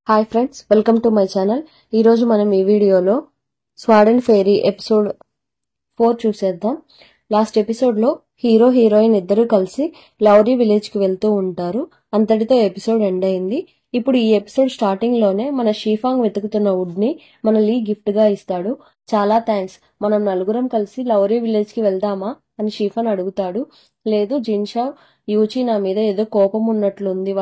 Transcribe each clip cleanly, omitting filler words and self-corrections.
Hi friends, welcome to my channel. ఈరోజు మనం ఈ వీడియోలో స్వాడ్ అండ్ ఫెయిరీ ఎపిసోడ్ 4 చూసేద్దాం. లాస్ట్ ఎపిసోడ్లో హీరో హీరోయిన్ ఇద్దరు కలిసి లౌరీ విలేజ్కి వెళ్తూ ఉంటారు. అంతటితో ఎపిసోడ్ ఎండ్ అయింది. ఇప్పుడు ఈ ఎపిసోడ్ స్టార్టింగ్ లోనే మన షీఫాంగ్ వెతుకుతున్న వుడ్ ని మన లీ గిఫ్ట్ గా ఇస్తాడు. చాలా థ్యాంక్స్, మనం నలుగురం కలిసి లౌరీ విలేజ్ కి వెళ్దామా అని షీఫాన్ అడుగుతాడు. లేదు, జిన్షా యూచి నా మీద ఏదో కోపం ఉన్నట్లుంది,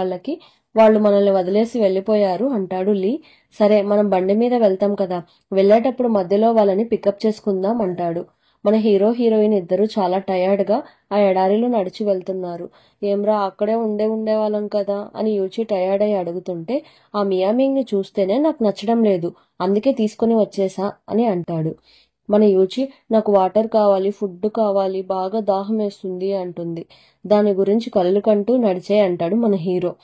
వాళ్ళు మనల్ని వదిలేసి వెళ్లిపోయారు అంటాడు లీ. సరే, మనం బండి మీద వెళ్తాం కదా, వెళ్లేటప్పుడు మధ్యలో వాళ్ళని పికప్ చేసుకుందాం అంటాడు. మన హీరో హీరోయిన్ ఇద్దరు చాలా టయర్డ్ గా ఆ ఎడారిలో నడిచి వెళ్తున్నారు. ఏమ్రా, అక్కడే ఉండేవాళ్ళం కదా అని యూచి టయర్డ్ అయి అడుగుతుంటే, ఆ మియామింగ్ ని చూస్తేనే నాకు నచ్చడం లేదు, అందుకే తీసుకుని వచ్చేసా అని అంటాడు. మన యూచి, నాకు వాటర్ కావాలి, ఫుడ్ కావాలి, బాగా దాహం వేస్తుంది అంటుంది. దాని గురించి కళ్ళు కంటూ నడిచే అంటాడు మన హీరో.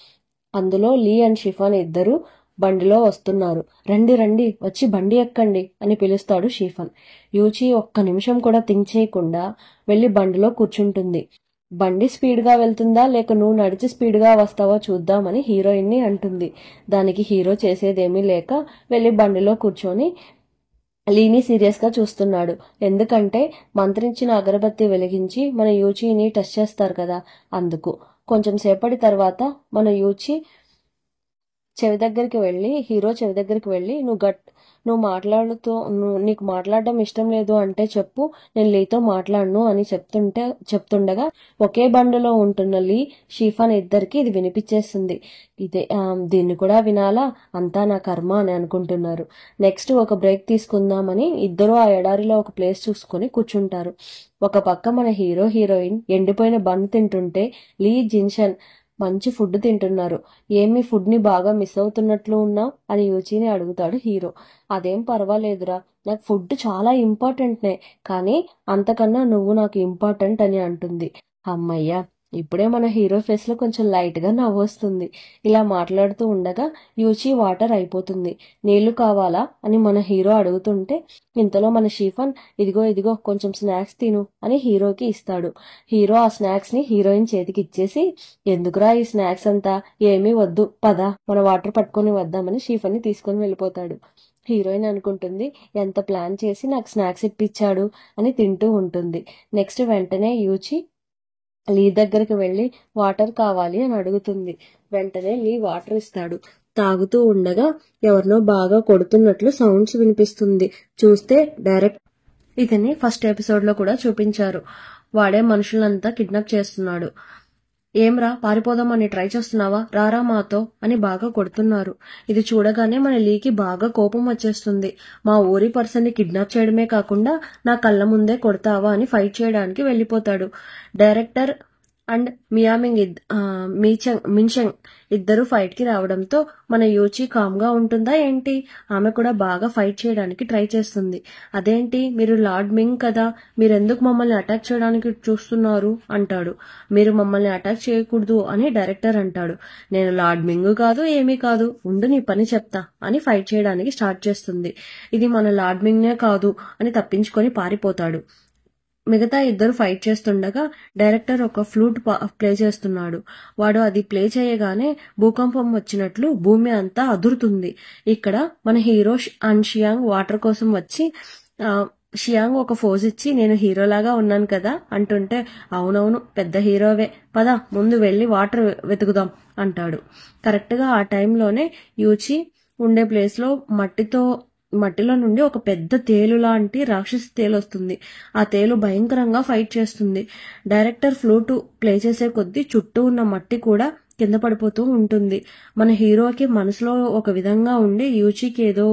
అందులో లీ అండ్ షిఫాన్ ఇద్దరు బండిలో వస్తున్నారు. రండి రండి, వచ్చి బండి ఎక్కండి అని పిలుస్తాడు షిఫాన్. యూచి ఒక్క నిమిషం కూడా థింక్ చేయకుండా వెళ్లి బండిలో కూర్చుంటుంది. బండి స్పీడ్ గా వెళ్తుందా లేక నువ్వు నడిచి స్పీడ్ గా వస్తావో చూద్దామని హీరోయిన్ ని అంటుంది. దానికి హీరో చేసేదేమీ లేక వెళ్లి బండిలో కూర్చొని లీని సీరియస్ గా చూస్తున్నాడు. ఎందుకంటే మంత్రించిన అగరబత్తి వెలిగించి మన యూచిని టెస్ట్ చేస్తారు కదా, అందుకు. కొంచెం సేపటి తర్వాత మన యూచి హీరో చెవి దగ్గరికి వెళ్ళి నీకు మాట్లాడడం ఇష్టం లేదు అంటే చెప్పు, నేను లీతో మాట్లాడను అని చెప్తుండగా ఒకే బండిలో ఉంటున్న లీ, షీఫాన్ ఇద్దరికి ఇది వినిపించేస్తుంది. దీన్ని కూడా వినాలా, అంతా నా కర్మ అని అనుకుంటున్నారు. నెక్స్ట్ ఒక బ్రేక్ తీసుకుందామని ఇద్దరు ఆ ఎడారిలో ఒక ప్లేస్ చూసుకుని కూర్చుంటారు. ఒక పక్క మన హీరో హీరోయిన్ ఎండిపోయిన బన్ తింటుంటే లీ, జిన్షన్ మంచి ఫుడ్ తింటున్నారు. ఏమి ఫుడ్ ని బాగా మిస్ అవుతున్నట్లు ఉన్నావు అని యూచిని అడుగుతాడు హీరో. అదేం పర్వాలేదురా, నాకు ఫుడ్ చాలా ఇంపార్టెంట్నే, కానీ అంతకన్నా నువ్వు నాకు ఇంపార్టెంట్ అని అంటుంది. అమ్మయ్యా, ఇప్పుడే మన హీరో ఫేస్ లో కొంచెం లైట్ గా నవ్వొస్తుంది. ఇలా మాట్లాడుతూ ఉండగా యూచి వాటర్ అయిపోతుంది. నీళ్లు కావాలా అని మన హీరో అడుగుతుంటే, ఇంతలో మన షీఫాన్ ఇదిగో కొంచెం స్నాక్స్ తిను అని హీరోకి ఇస్తాడు. హీరో ఆ స్నాక్స్ ని హీరోయిన్ చేతికి ఇచ్చేసి, ఎందుకురా ఈ స్నాక్స్ అంతా, ఏమీ వద్దు, పద మన వాటర్ పట్టుకొని వద్దామని షీఫాన్ ని తీసుకొని వెళ్ళిపోతాడు. హీరోయిన్ అనుకుంటుంది, ఎంత ప్లాన్ చేసి నాకు స్నాక్స్ ఇప్పించాడు అని తింటూ ఉంటుంది. నెక్స్ట్ వెంటనే యూచి లీ దగ్గరికి వెళ్లి వాటర్ కావాలి అని అడుగుతుంది. వెంటనే లీ వాటర్ ఇస్తాడు. తాగుతూ ఉండగా ఎవరినో బాగా కొడుతున్నట్లు సౌండ్స్ వినిపిస్తుంది. చూస్తే డైరెక్ట్ ఇతని ఫస్ట్ ఎపిసోడ్ లో కూడా చూపించారు. వాడే మనుషులంతా కిడ్నాప్ చేస్తున్నాడు. ఏమ్రా, పారిపోదామని ట్రై చేస్తున్నావా, రారా మాతో అని బాగా కొడుతున్నారు. ఇది చూడగానే మన లీకి బాగా కోపం వచ్చేస్తుంది. మా ఊరి పర్సన్ ని కిడ్నాప్ చేయడమే కాకుండా నా కళ్ళ ముందే కొడతావా అని ఫైట్ చేయడానికి వెళ్లిపోతాడు. డైరెక్టర్ అండ్ మిన్షంగ్ ఇద్దరు ఫైట్ కి రావడంతో మన యూచి కామ్ గా ఉంటుందా ఏంటి, ఆమె కూడా బాగా ఫైట్ చేయడానికి ట్రై చేస్తుంది. అదేంటి, మీరు లార్డ్ మింగ్ కదా, మీరెందుకు మమ్మల్ని అటాక్ చేయడానికి చూస్తున్నారు అంటాడు. మీరు మమ్మల్ని అటాక్ చేయకూడదు అని డైరెక్టర్ అంటాడు. నేను లార్డ్ మింగ్ కాదు, ఏమీ కాదు, ఉండు నీ పని చెప్తా అని ఫైట్ చేయడానికి స్టార్ట్ చేస్తుంది. ఇది మన లార్డ్ మింగ్నే కాదు అని తప్పించుకొని పారిపోతాడు. మిగతా ఇద్దరు ఫైట్ చేస్తుండగా డైరెక్టర్ ఒక ఫ్లూట్ ప్లే చేస్తున్నాడు. వాడు అది ప్లే చేయగానే భూకంపం వచ్చినట్లు భూమి అంతా అదురుతుంది. ఇక్కడ మన హీరో అండ్ షియాంగ్ వాటర్ కోసం వచ్చి షియాంగ్ ఒక ఫోజ్ ఇచ్చి, నేను హీరోలాగా ఉన్నాను కదా అంటుంటే, అవునవును పెద్ద హీరోవే, పద ముందు వెళ్లి వాటర్ వెతుకుదాం అంటాడు. కరెక్ట్ గా ఆ టైంలోనే యూచి ఉండే ప్లేస్ లో మట్టిలో నుండి ఒక పెద్ద తేలు లాంటి రాక్షస తేలు వస్తుంది. ఆ తేలు భయంకరంగా ఫైట్ చేస్తుంది. డైరెక్టర్ ఫ్లూట్ ప్లే చేసే కొద్దీ చుట్టూ ఉన్న మట్టి కూడా కింద పడిపోతూ ఉంటుంది. మన హీరోకి మనసులో ఒక విధంగా ఉండి యూచికి ఏదో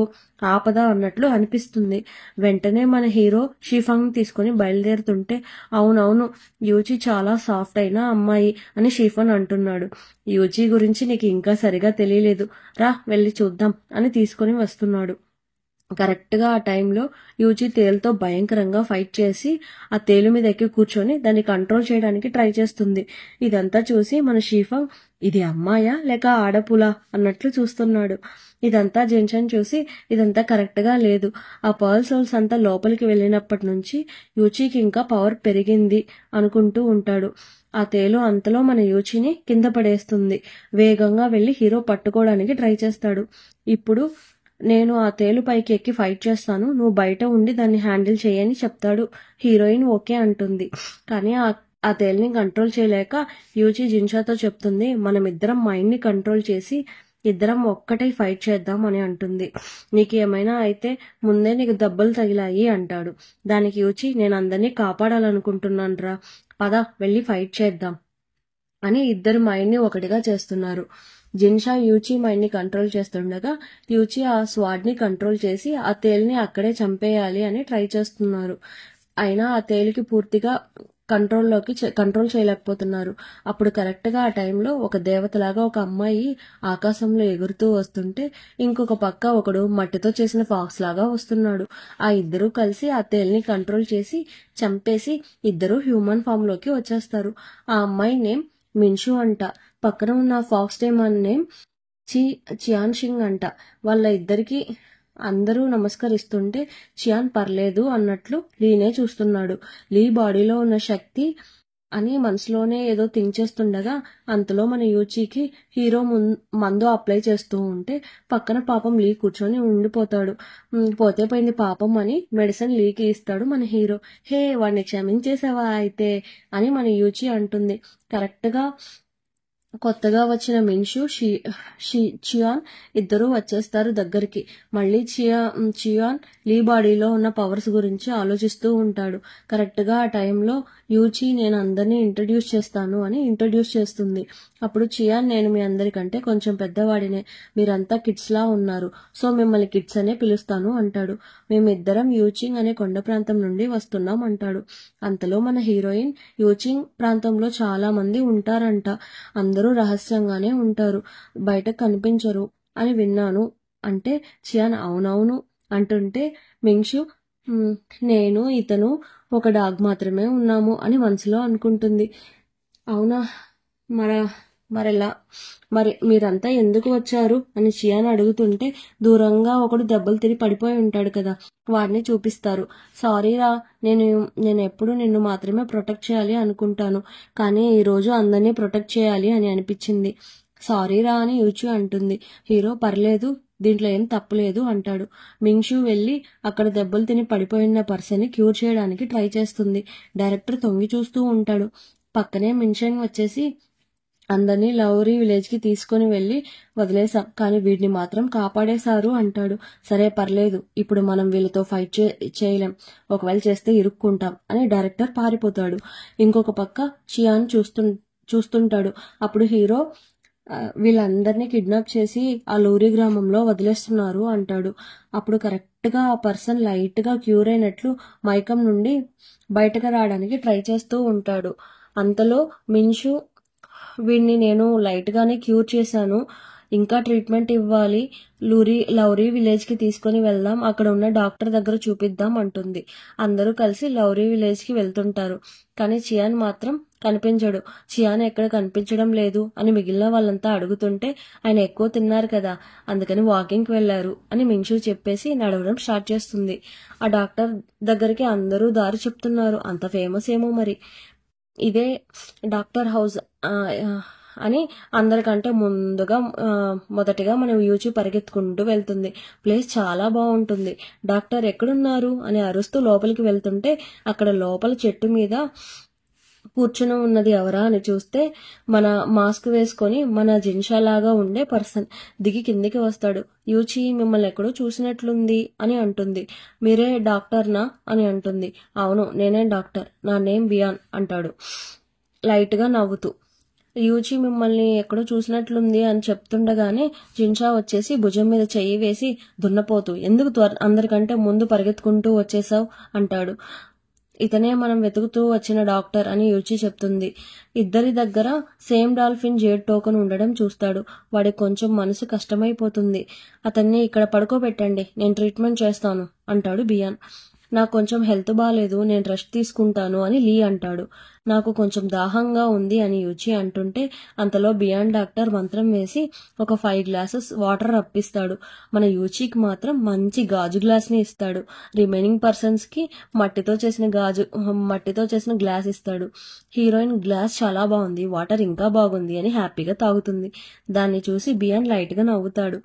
ఆపద అన్నట్లు అనిపిస్తుంది. వెంటనే మన హీరో షీఫాంగ్ తీసుకుని బయలుదేరుతుంటే, అవునవును యూచి చాలా సాఫ్ట్ అయిన అమ్మాయి అని షీఫాన్ అంటున్నాడు. యూచి గురించి నీకు ఇంకా సరిగా తెలియలేదు, రా వెళ్లి చూద్దాం అని తీసుకుని వస్తున్నాడు. కరెక్ట్ గా ఆ టైంలో యూచి తేలుతో భయంకరంగా ఫైట్ చేసి ఆ తేలు మీద ఎక్కి కూర్చొని దాన్ని కంట్రోల్ చేయడానికి ట్రై చేస్తుంది. ఇదంతా చూసి మన షీఫాంగ్, ఇది అమ్మాయా లేక ఆడపులా అన్నట్లు చూస్తున్నాడు. ఇదంతా జెన్షన్ చూసి, ఇదంతా కరెక్ట్ గా లేదు, ఆ పర్ల్ సోల్స్ అంతా లోపలికి వెళ్ళినప్పటి నుంచి యూచికి ఇంకా పవర్ పెరిగింది అనుకుంటూ ఉంటాడు. ఆ తేలు అంతలో మన యూచిని కింద పడేస్తుంది. వేగంగా వెళ్లి హీరో పట్టుకోవడానికి ట్రై చేస్తాడు. ఇప్పుడు నేను ఆ తేలు పైకి ఎక్కి ఫైట్ చేస్తాను, నువ్వు బయట ఉండి దాన్ని హ్యాండిల్ చేయని చెప్తాడు. హీరోయిన్ ఓకే అంటుంది. కానీ ఆ తేలిని కంట్రోల్ చేయలేక యూచి జిన్షాతో చెప్తుంది, మనమిద్దరం మైండ్ ని కంట్రోల్ చేసి ఇద్దరం ఒక్కటై ఫైట్ చేద్దాం అని అంటుంది. నీకేమైనా అయితే ముందే నీకు దెబ్బలు తగిలాయి అంటాడు. దానికి యూచి, నేను అందరినీ కాపాడాలనుకుంటున్నాను రా, పద వెళ్ళి ఫైట్ చేద్దాం అని ఇద్దరు మైండ్ ని ఒకటిగా చేస్తున్నారు. జిన్షా యూచి మైండ్ ని కంట్రోల్ చేస్తుండగా యూచి ఆ స్వాడ్ ని కంట్రోల్ చేసి ఆ తేలిని అక్కడే చంపేయాలి అని ట్రై చేస్తున్నారు. అయినా ఆ తేలికి పూర్తిగా కంట్రోల్ చేయలేకపోతున్నారు. అప్పుడు కరెక్ట్ గా ఆ టైంలో ఒక దేవతలాగా ఒక అమ్మాయి ఆకాశంలో ఎగురుతూ వస్తుంటే ఇంకొక పక్క ఒకడు మట్టితో చేసిన ఫాక్స్ లాగా వస్తున్నాడు. ఆ ఇద్దరూ కలిసి ఆ తేలిని కంట్రోల్ చేసి చంపేసి ఇద్దరు హ్యూమన్ ఫామ్ లోకి వచ్చేస్తారు. ఆ అమ్మాయి నేమ్ మిన్షు అంట, పక్కన ఉన్న ఫాక్స్ డేమన్ నేమ్ చియాన్ షింగ్ అంట. వాళ్ళ ఇద్దరికి అందరూ నమస్కరిస్తుంటే చియాన్ పర్లేదు అన్నట్లు లీనే చూస్తున్నాడు. లీ బాడీలో ఉన్న శక్తి అని మనసులోనే ఏదో థింక్ చేస్తుండగా అంతలో మన యూచికి హీరో మందు అప్లై చేస్తూ ఉంటే పక్కన పాపం లీ కూర్చొని ఉండిపోతాడు. పోతే పోయింది పాపం అని మెడిసిన్ లీకి ఇస్తాడు మన హీరో. హే, వాడిని క్షమించేసావా అయితే అని మన యూచి అంటుంది. కరెక్ట్ గా కొత్తగా వచ్చిన మిన్షు చియాన్ ఇద్దరూ వచ్చేస్తారు దగ్గరికి. మళ్ళీ చియాన్ లీ బాడీలో ఉన్న పవర్స్ గురించి ఆలోచిస్తూ ఉంటాడు. కరెక్ట్ గా ఆ టైంలో యూచి, నేను అందరినీ ఇంట్రడ్యూస్ చేస్తాను అని ఇంట్రడ్యూస్ చేస్తుంది. అప్పుడు చియాన్, నేను మీ అందరికంటే కొంచెం పెద్దవాడినే, మీరంతా కిడ్స్ లా ఉన్నారు, సో మిమ్మల్ని కిడ్స్ అనే పిలుస్తాను అంటాడు. మేమిద్దరం యూచింగ్ అనే కొండ ప్రాంతం నుండి వస్తున్నాం అంటాడు. అంతలో మన హీరోయిన్, యూచింగ్ ప్రాంతంలో చాలా మంది ఉంటారంట, అందరూ రహస్యంగానే ఉంటారు, బయట కనిపించరు అని విన్నాను అంటే చియాన్ అవునవును అంటుంటే మింగ్షు, నేను ఇతను ఒక డాగ్ మాత్రమే ఉన్నాము అని మనసులో అనుకుంటుంది. అవునా, మరెలా, మరి మీరంతా ఎందుకు వచ్చారు అని చియాన్ అడుగుతుంటే దూరంగా ఒకడు దెబ్బలు తిరిగి పడిపోయి ఉంటాడు కదా, వాడిని చూపిస్తారు. సారీరా, నేను ఎప్పుడు నిన్ను మాత్రమే ప్రొటెక్ట్ చేయాలి అనుకుంటాను, కానీ ఈ రోజు అందరినీ ప్రొటెక్ట్ చేయాలి అని అనిపించింది. సారీరా అని యూచి అంటుంది. హీరో, పర్లేదు, దీంట్లో ఏం తప్పులేదు అంటాడు. మింగ్షు వెళ్లి అక్కడ దెబ్బలు తిని పడిపోయిన పర్సన్ ని క్యూర్ చేయడానికి ట్రై చేస్తుంది. డైరెక్టర్ తొంగి చూస్తూ ఉంటాడు. పక్కనే మిన్షెంగ్ వచ్చేసి, అందరినీ లౌరీ విలేజ్ కి తీసుకుని వెళ్లి వదిలేసాం, కానీ వీడిని మాత్రం కాపాడేశారు అంటాడు. సరే పర్లేదు, ఇప్పుడు మనం వీళ్ళతో ఫైట్ చేయలేం, ఒకవేళ చేస్తే ఇరుక్కుంటాం అని డైరెక్టర్ పారిపోతాడు. ఇంకొక పక్క చియాన్ చూస్తుంటాడు. అప్పుడు హీరో, వీళ్ళందరినీ కిడ్నాప్ చేసి ఆ లూరి గ్రామంలో వదిలేస్తున్నారు అంటాడు. అప్పుడు కరెక్ట్ గా ఆ పర్సన్ లైట్ గా క్యూర్ అయినట్లు మైకం నుండి బయటకు రావడానికి ట్రై చేస్తూ ఉంటాడు. అంతలో మిన్షు, వీడిని నేను లైట్ గానే క్యూర్ చేశాను, ఇంకా ట్రీట్మెంట్ ఇవ్వాలి, లౌరీ విలేజ్ కి తీసుకుని వెళ్దాం, అక్కడ ఉన్న డాక్టర్ దగ్గర చూపిద్దాం అంటుంది. అందరూ కలిసి లౌరీ విలేజ్ కి వెళ్తుంటారు. కానీ చియాన్ మాత్రం కనిపించడు. చియాన్ ఎక్కడ కనిపించడం లేదు అని మిగిలిన వాళ్ళంతా అడుగుతుంటే ఆయన ఎక్కువ తిన్నారు కదా, అందుకని వాకింగ్ కి వెళ్లారు అని మింషు చెప్పేసి నడవడం స్టార్ట్ చేస్తుంది. ఆ డాక్టర్ దగ్గరికి అందరూ దారి చెప్తున్నారు. అంత ఫేమస్ ఏమో మరి, ఇదే డాక్టర్ హౌస్ అని అందరికంటే మొదటిగా మనం యూచి పరిగెత్తుకుంటూ వెళ్తుంది. ప్లేస్ చాలా బాగుంటుంది. డాక్టర్ ఎక్కడున్నారు అని అరుస్తూ లోపలికి వెళ్తుంటే అక్కడ లోపల చెట్టు మీద కూర్చుని ఉన్నది ఎవరా అని చూస్తే మన మాస్క్ వేసుకొని మన జిన్షా లాగా ఉండే పర్సన్ దిగి కిందికి వస్తాడు. యూచి, మిమ్మల్ని ఎక్కడో చూసినట్లుంది అని అంటుంది. మీరే డాక్టర్నా అని అంటుంది. అవును, నేనే డాక్టర్, నా నేమ్ బియాన్ అంటాడు లైట్ గా నవ్వుతూ. యూచి, మిమ్మల్ని ఎక్కడో చూసినట్లుంది అని చెప్తుండగానే జిన్షా వచ్చేసి భుజం మీద చెయ్యి వేసి, దున్నపోతూ, ఎందుకు అందరికంటే ముందు పరిగెత్తుకుంటూ వచ్చేసావు అంటాడు. ఇతనే మనం వెతుకుతూ వచ్చిన డాక్టర్ అని యూచి చెప్తుంది. ఇద్దరి దగ్గర సేమ్ డాల్ఫిన్ జేడ్ టోకెన్ ఉండడం చూస్తాడు. వాడికి కొంచెం మనసు కష్టమైపోతుంది. అతన్ని ఇక్కడ పడుకోబెట్టండి, నేను ట్రీట్మెంట్ చేస్తాను అంటాడు బియాన్. నాకు కొంచెం హెల్త్ బాగాలేదు, నేను రెస్ట్ తీసుకుంటాను అని లీ అంటాడు. నాకు కొంచెం దాహంగా ఉంది అని యూచి అంటుంటే అంతలో బియాన్ డాక్టర్ మంత్రం వేసి ఒక 5 గ్లాసెస్ వాటర్ రప్పిస్తాడు. మన యూచికి మాత్రం మంచి గాజు గ్లాస్ ని ఇస్తాడు. రిమైనింగ్ పర్సన్స్ కి మట్టితో చేసిన గ్లాస్ ఇస్తాడు. హీరోయిన్ గ్లాస్ చాలా బాగుంది, వాటర్ ఇంకా బాగుంది అని హ్యాపీగా తాగుతుంది. దాన్ని చూసి బియాన్ లైట్ గా నవ్వుతాడు.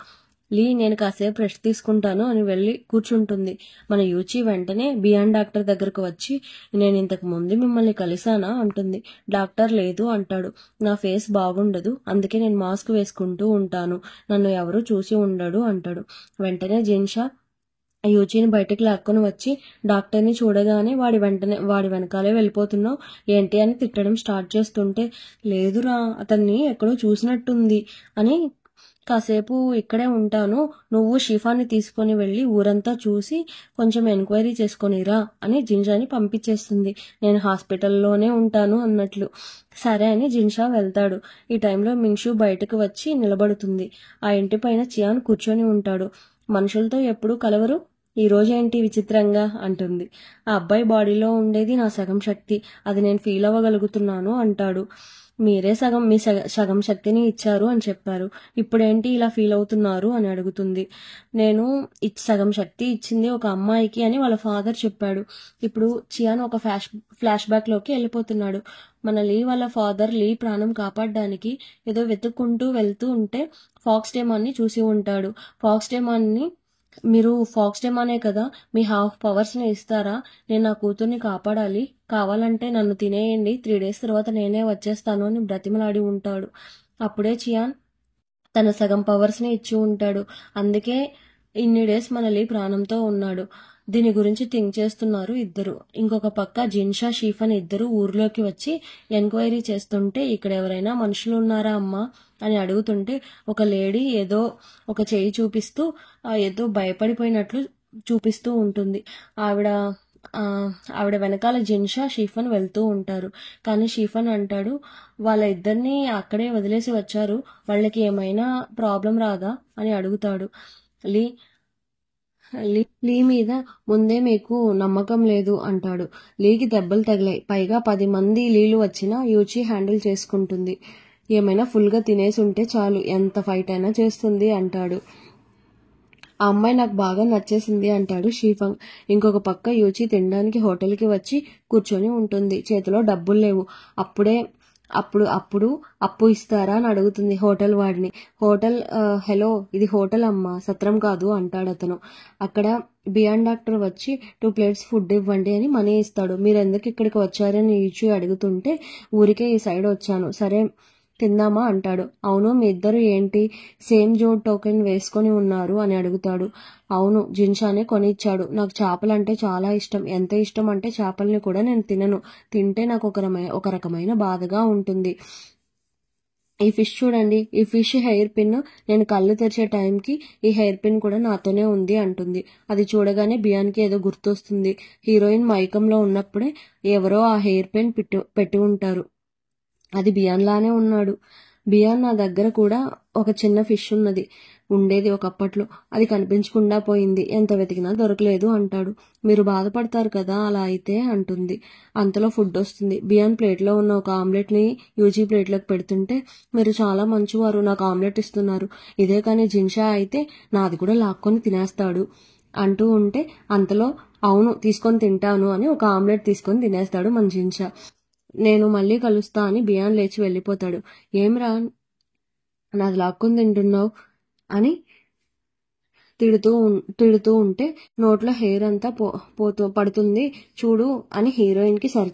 లీ నేను కాసేపు రెస్ట్ తీసుకుంటాను అని వెళ్ళి కూర్చుంటుంది. మన యూచి వెంటనే బియాన్ డాక్టర్ దగ్గరకు వచ్చి నేను ఇంతకు ముందు మిమ్మల్ని కలిసానా అంటుంది. డాక్టర్ లేదు అంటాడు. నా ఫేస్ బాగుండదు, అందుకే నేను మాస్క్ వేసుకుంటూ ఉంటాను, నన్ను ఎవరూ చూసి ఉండడు అంటాడు. వెంటనే జిన్షా యూచిని బయటకు లాక్కొని వచ్చి డాక్టర్ని చూడగానే వాడి వెనకాలే వెళ్ళిపోతున్నావు ఏంటి అని తిట్టడం స్టార్ట్ చేస్తుంటే లేదురా అతన్ని ఎక్కడో చూసినట్టుంది అని కాసేపు ఇక్కడే ఉంటాను, నువ్వు షిఫాని తీసుకొని వెళ్ళి ఊరంతా చూసి కొంచెం ఎంక్వైరీ చేసుకొనిరా అని జిన్షాని పంపించేస్తుంది. నేను హాస్పిటల్లోనే ఉంటాను అన్నట్లు. సరే అని జిన్షా వెళ్తాడు. ఈ టైంలో మింగ్షు బయటకు వచ్చి నిలబడుతుంది. ఆ ఇంటి పైన చియాన్ కూర్చొని ఉంటాడు. మనుషులతో ఎప్పుడు కలవరు, ఈ రోజేంటి విచిత్రంగా అంటుంది. ఆ అబ్బాయి బాడీలో ఉండేది నా సగం శక్తి, అది నేను ఫీల్ అవ్వగలుగుతున్నాను అంటాడు. మీరే మీ సగం శక్తిని ఇచ్చారు అని చెప్పారు, ఇప్పుడేంటి ఇలా ఫీల్ అవుతున్నారు అని అడుగుతుంది. నేను సగం శక్తి ఇచ్చింది ఒక అమ్మాయికి అని వాళ్ళ ఫాదర్ చెప్పాడు. ఇప్పుడు చియాన్ ఒక ఫ్లాష్ బ్యాక్ లోకి వెళ్ళిపోతున్నాడు. మన లీ వాళ్ళ ఫాదర్ లీ ప్రాణం కాపాడడానికి ఏదో వెతుక్కుంటూ వెళ్తూ ఉంటే ఫాక్స్ డేమాన్ని చూసి ఉంటాడు. మీరు ఫాక్స్ డేమానే కదా, మీ హాఫ్ పవర్స్ ని ఇస్తారా, నేను నా కూతుర్ని కాపాడాలి, కావాలంటే నన్ను తినేయండి, 3 days తర్వాత నేనే వచ్చేస్తాను అని బ్రతిమలాడి ఉంటాడు. అప్పుడే చియాన్ తన సగం పవర్స్ ని ఇచ్చి ఉంటాడు. అందుకే ఇన్ని డేస్ మనలి ప్రాణంతో ఉన్నాడు. దీని గురించి థింక్ చేస్తున్నారు ఇద్దరు. ఇంకొక పక్క జిన్షా షీఫన్ ఇద్దరు ఊర్లోకి వచ్చి ఎంక్వైరీ చేస్తుంటే ఇక్కడ ఎవరైనా మనుషులు ఉన్నారా అమ్మా అని అడుగుతుంటే ఒక లేడీ ఏదో ఒక చేయి చూపిస్తూ ఏదో భయపడిపోయినట్లు చూపిస్తూ ఉంటుంది. ఆవిడ వెనకాల జిన్షా షీఫన్ వెళ్తూ ఉంటారు. కానీ షీఫన్ అంటాడు, వాళ్ళ ఇద్దరిని అక్కడే వదిలేసి వచ్చారు, వాళ్ళకి ఏమైనా ప్రాబ్లం రాదా అని అడుగుతాడు. లీ మీద ముందే మీకు నమ్మకం లేదు అంటాడు. లీకి దెబ్బలు తగిలాయి, పైగా 10 మంది లీలు వచ్చినా యూచి హ్యాండిల్ చేసుకుంటుంది, ఏమైనా ఫుల్గా తినేసి ఉంటే చాలు, ఎంత ఫైట్ అయినా చేస్తుంది అంటాడు. ఆ అమ్మాయి నాకు బాగా నచ్చేసింది అంటాడు షీఫంగ్. ఇంకొక పక్క యూచి తినడానికి హోటల్కి వచ్చి కూర్చొని ఉంటుంది. చేతిలో డబ్బులు లేవు. అప్పుడు అప్పు ఇస్తారా అని అడుగుతుంది హోటల్ వాడిని. హలో, ఇది హోటల్ అమ్మా, సత్రం కాదు అంటాడు అతను. అక్కడ బియాన్ డాక్టర్ వచ్చి 2 plates ఫుడ్ ఇవ్వండి అని మనీ ఇస్తాడు. మీరు ఎందుకు ఇక్కడికి వచ్చారని యూచి అడుగుతుంటే ఊరికే ఈ సైడ్ వచ్చాను, సరే తిందామా అంటాడు. అవును, మీ ఇద్దరు ఏంటి సేమ్ జోడ్ టోకెన్ వేసుకొని ఉన్నారు అని అడుగుతాడు. అవును, జిన్షానే కొనిచ్చాడు, నాకు చేపలంటే చాలా ఇష్టం, ఎంత ఇష్టం అంటే చేపల్ని కూడా నేను తినను, తింటే నాకు ఒక రకమైన బాధగా ఉంటుంది. ఈ ఫిష్ చూడండి, ఈ ఫిష్ హెయిర్ పిన్, నేను కళ్ళు తెరిచే టైంకి ఈ హెయిర్ పిన్ కూడా నాతోనే ఉంది అంటుంది. అది చూడగానే బియాన్కి ఏదో గుర్తొస్తుంది. హీరోయిన్ మైకంలో ఉన్నప్పుడే ఎవరో ఆ హెయిర్ పిన్ పెట్టి ఉంటారు, అది బియాన్ లానే ఉన్నాడు. బియాన్ నా దగ్గర కూడా ఒక చిన్న ఫిష్ ఉండేది ఒకప్పట్లో, అది కనిపించకుండా పోయింది, ఎంత వెతికినా దొరకలేదు అంటాడు. మీరు బాధపడతారు కదా అలా అయితే అంటుంది. అంతలో ఫుడ్ వస్తుంది. బియాన్ ప్లేట్లో ఉన్న ఒక ఆమ్లెట్ ని యూజీ ప్లేట్లోకి పెడుతుంటే మీరు చాలా మంచివారు, నాకు ఆమ్లెట్ ఇస్తున్నారు, ఇదే కానీ జిన్షా అయితే నాది కూడా లాక్కొని తినేస్తాడు అంటూ ఉంటే అంతలో అవును తీసుకొని తింటాను అని ఒక ఆమ్లెట్ తీసుకొని తినేస్తాడు మన జిన్షా. నేను మళ్ళీ కలుస్తా అని బియాన్ లేచి వెళ్ళిపోతాడు. ఏమిరా నాది లాక్కొని తింటున్నావు అని తిడుతూ ఉంటే నోట్లో హెయిర్ అంతా పడుతుంది చూడు అని హీరోయిన్ కి సరి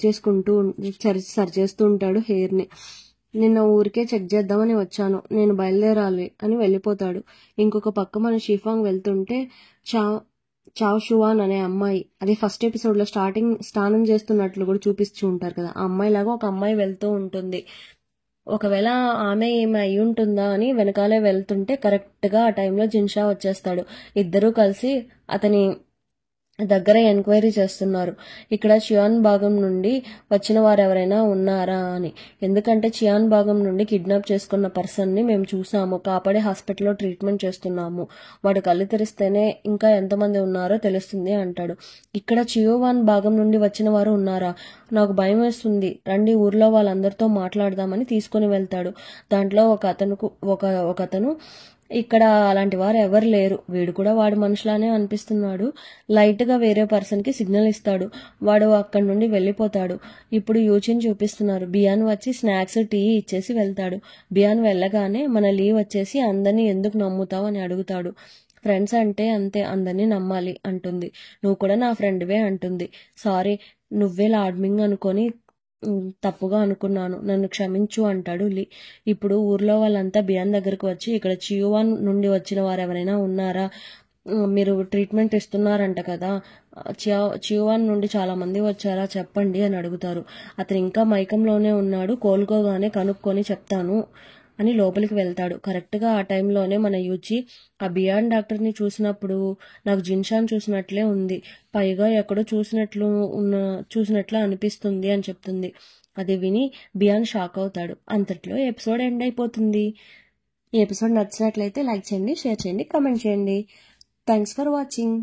చేస్తూ ఉంటాడు హెయిర్ ని. నిన్న ఊరికే చెక్ చేద్దామని వచ్చాను, నేను బయలుదేరాలి అని వెళ్ళిపోతాడు. ఇంకొక పక్క మన షీఫాంగ్ వెళ్తుంటే చావ్ షువాన్ అనే అమ్మాయి, అది ఫస్ట్ ఎపిసోడ్ లో స్నానం చేస్తున్నట్లు కూడా చూపిస్తూ ఉంటారు కదా, ఆ అమ్మాయి లాగా ఒక అమ్మాయి వెళ్తూ ఉంటుంది. ఒకవేళ ఆమె ఏమి అయి ఉంటుందా అని వెనకాలే వెళ్తుంటే కరెక్ట్ గా ఆ టైంలో జిన్షా వచ్చేస్తాడు. ఇద్దరూ కలిసి అతని దగ్గర ఎంక్వైరీ చేస్తున్నారు. ఇక్కడ చియాన్ భాగం నుండి వచ్చిన వారు ఎవరైనా ఉన్నారా అని. ఎందుకంటే చియాన్ భాగం నుండి కిడ్నాప్ చేసుకున్న పర్సన్ ని మేము చూసాము, కాపాడి హాస్పిటల్లో ట్రీట్మెంట్ చేస్తున్నాము. వాడు కళ్ళు తెరిస్తేనే ఇంకా ఎంతమంది ఉన్నారో తెలుస్తుంది అంటాడు. ఇక్కడ చియోవాన్ భాగం నుండి వచ్చిన వారు ఉన్నారా, నాకు భయం వేస్తుంది, రండి ఊర్లో వాళ్ళందరితో మాట్లాడదామని తీసుకుని వెళ్తాడు. దాంట్లో ఒక అతను ఇక్కడ అలాంటి వారు ఎవరు లేరు, వీడు కూడా వాడు మనుషులానే అనిపిస్తున్నాడు, లైట్ గా వేరే పర్సన్ కి సిగ్నల్ ఇస్తాడు, వాడు అక్కడి నుండి వెళ్ళిపోతాడు. ఇప్పుడు యూచిన్ చూపిస్తున్నారు. బియాన్ వచ్చి స్నాక్స్ టీ ఇచ్చేసి వెళ్తాడు. బియాన్ వెళ్ళగానే మన లీవ్ వచ్చేసి అందరినీ ఎందుకు నమ్ముతావు అని అడుగుతాడు. ఫ్రెండ్స్ అంటే అంతే, అందరినీ నమ్మాలి అంటుంది. నువ్వు కూడా నా ఫ్రెండ్వే అంటుంది. సారీ, నువ్వే లాడ్మింగ్ అనుకొని తప్పుగా అనుకున్నాను, నన్ను క్షమించు అంటాడు లీ. ఇప్పుడు ఊర్లో వాళ్ళంతా బియాన్ దగ్గరకు వచ్చి ఇక్కడ చియోవాన్ నుండి వచ్చిన వారు ఎవరైనా ఉన్నారా, మీరు ట్రీట్మెంట్ ఇస్తున్నారంట కదా, చియోవాన్ నుండి చాలా మంది వచ్చారా చెప్పండి అని అడుగుతారు. అతను ఇంకా మైకంలోనే ఉన్నాడు, కోలుకోగానే కనుక్కొని చెప్తాను అని లోపలికి వెళ్తాడు. కరెక్ట్ గా ఆ టైంలోనే మన యూచి ఆ బియాన్ డాక్టర్ ని చూసినప్పుడు నాకు జిన్షాన్ చూసినట్లే ఉంది, పైగా ఎక్కడో చూసినట్లు అనిపిస్తుంది అని చెప్తుంది. అది విని బియాన్ షాక్ అవుతాడు. అంతట్లో ఎపిసోడ్ ఎండ్ అయిపోతుంది. ఈ ఎపిసోడ్ నచ్చినట్లయితే లైక్ చేయండి, షేర్ చేయండి, కామెంట్ చేయండి. Thanks for watching.